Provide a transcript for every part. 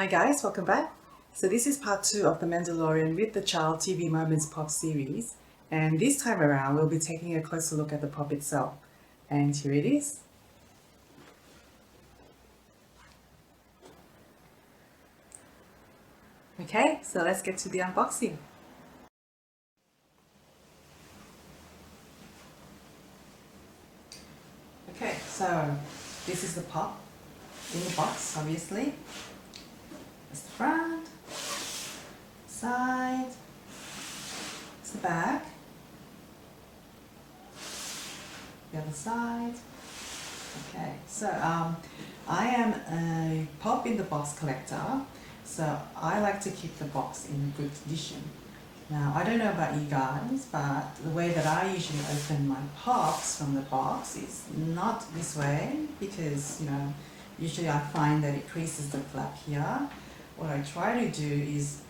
guys, welcome back. So this is part 2 of the Mandalorian with the Child TV Moments Pop series, and this time around we'll be taking a closer look at the pop itself. And here it is. Okay, so let's get to the unboxing. Okay, so this is the pop in the box, obviously. That's the front, side, it's the back, the other side. Okay, so I am a pop in the box collector, so I like to keep the box in good condition. Now, I don't know about you guys, but the way that I usually open my pops from the box is not this way, because, usually I find that it creases the flap here. What I try to do is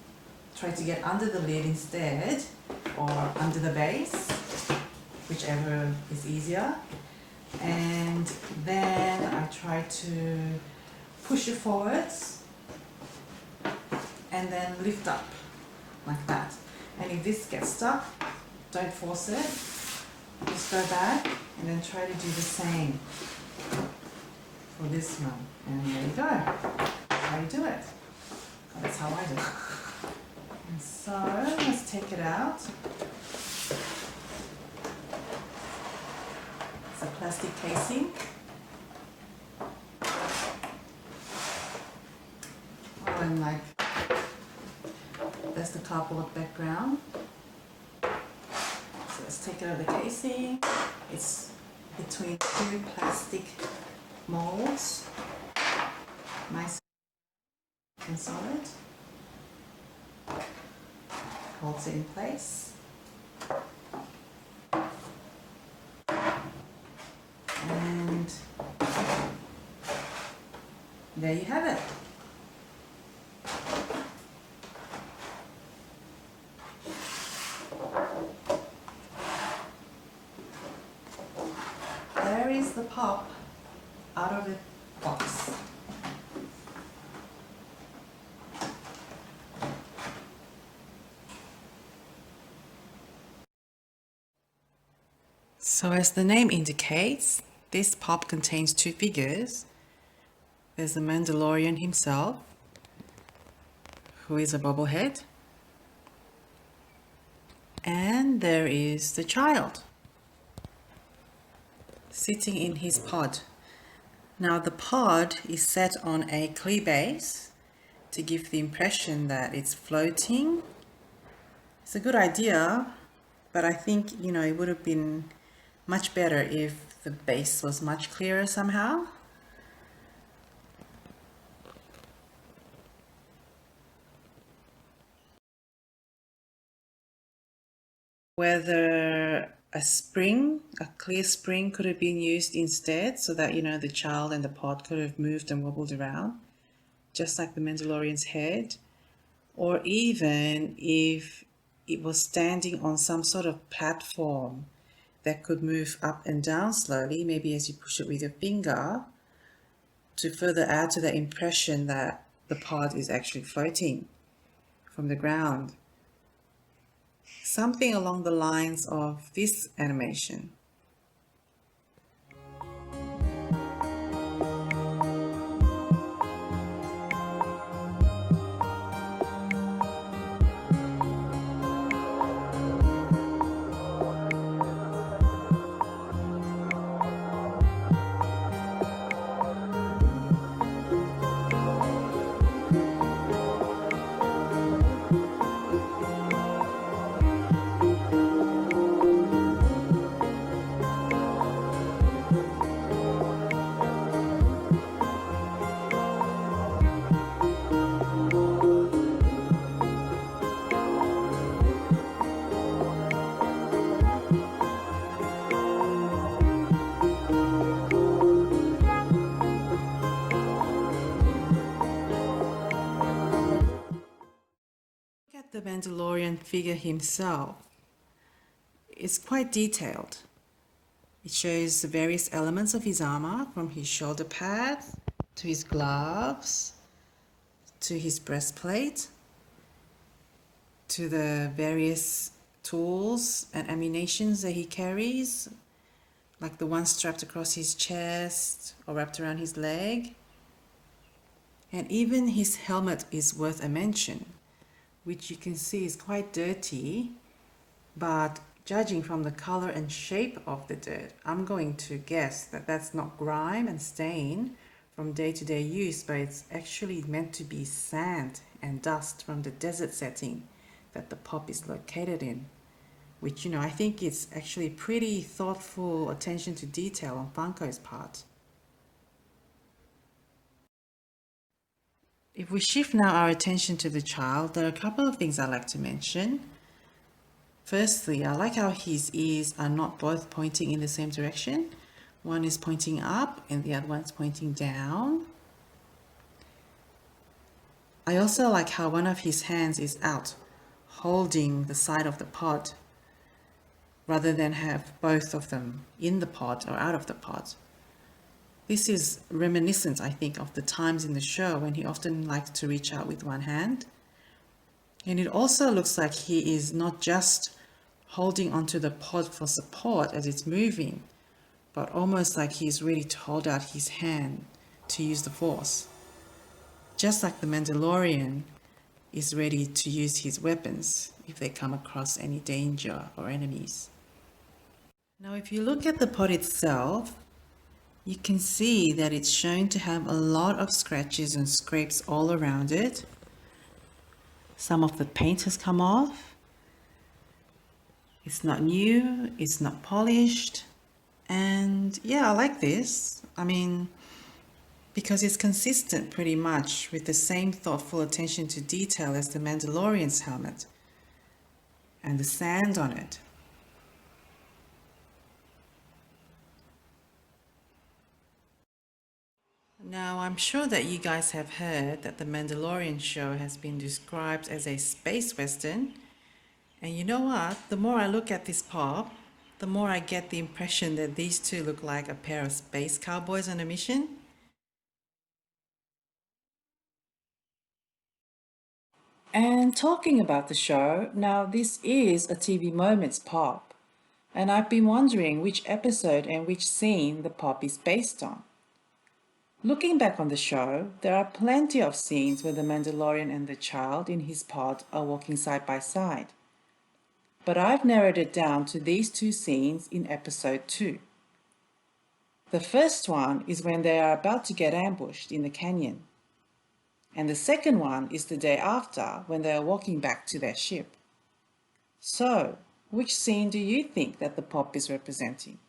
try to get under the lid instead, or under the base, whichever is easier. And then I try to push it forwards and then lift up like that. And if this gets stuck, don't force it, just go back and then try to do the same for this one. And there you go, that's how you do it. That's how I do it. And so let's take it out. It's a plastic casing. Oh, and that's the cardboard background. So let's take it out of the casing. It's between two plastic molds. Nice and solid. Holds it in place. And there you have it. There is the pop out of the box. So as the name indicates, this pop contains two figures. There's the Mandalorian himself, who is a bobblehead, and there is the child sitting in his pod. Now the pod is set on a clear base to give the impression that it's floating. It's a good idea, but I think, it would have been much better if the base was much clearer somehow. Whether a clear spring could have been used instead, so that, the child and the pod could have moved and wobbled around, just like the Mandalorian's head, or even if it was standing on some sort of platform that could move up and down slowly, maybe as you push it with your finger, to further add to the impression that the pod is actually floating from the ground. Something along the lines of this animation. The Mandalorian figure himself is quite detailed. It shows the various elements of his armor, from his shoulder pads to his gloves to his breastplate, to the various tools and ammunition that he carries, like the one strapped across his chest or wrapped around his leg. And even his helmet is worth a mention, which you can see is quite dirty, but judging from the color and shape of the dirt, I'm going to guess that that's not grime and stain from day-to-day use, but it's actually meant to be sand and dust from the desert setting that the pop is located in, which, you know, I think it's actually pretty thoughtful attention to detail on Funko's part. If we shift now our attention to the child, there are a couple of things I'd like to mention. Firstly, I like how his ears are not both pointing in the same direction. One is pointing up and the other one's pointing down. I also like how one of his hands is out, holding the side of the pod, rather than have both of them in the pod or out of the pod. This is reminiscent, I think, of the times in the show when he often liked to reach out with one hand. And it also looks like he is not just holding onto the pod for support as it's moving, but almost like he's ready to hold out his hand to use the force. Just like the Mandalorian is ready to use his weapons if they come across any danger or enemies. Now, if you look at the pod itself, you can see that it's shown to have a lot of scratches and scrapes all around it. Some of the paint has come off. It's not new, it's not polished, and yeah, I like this. I mean, because it's consistent pretty much with the same thoughtful attention to detail as the Mandalorian's helmet and the sand on it. Now, I'm sure that you guys have heard that the Mandalorian show has been described as a space western. And you know what? The more I look at this pop, the more I get the impression that these two look like a pair of space cowboys on a mission. And talking about the show, now this is a TV Moments pop. And I've been wondering which episode and which scene the pop is based on. Looking back on the show, there are plenty of scenes where the Mandalorian and the child in his pod are walking side by side. But I've narrowed it down to these two scenes in episode 2. The first one is when they are about to get ambushed in the canyon. And the second one is the day after when they are walking back to their ship. So, which scene do you think that the pop is representing?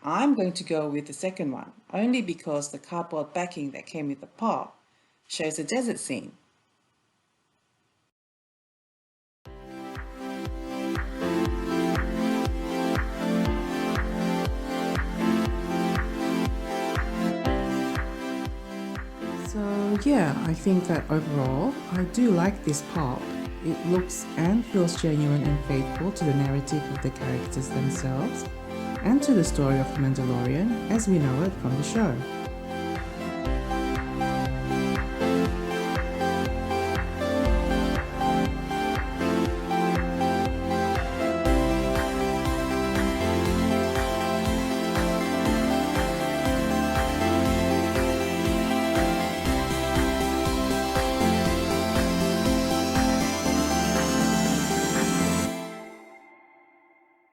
I'm going to go with the second one, only because the cardboard backing that came with the pop shows a desert scene. So yeah, I think that overall, I do like this pop. It looks and feels genuine and faithful to the narrative of the characters themselves and to the story of the Mandalorian as we know it from the show.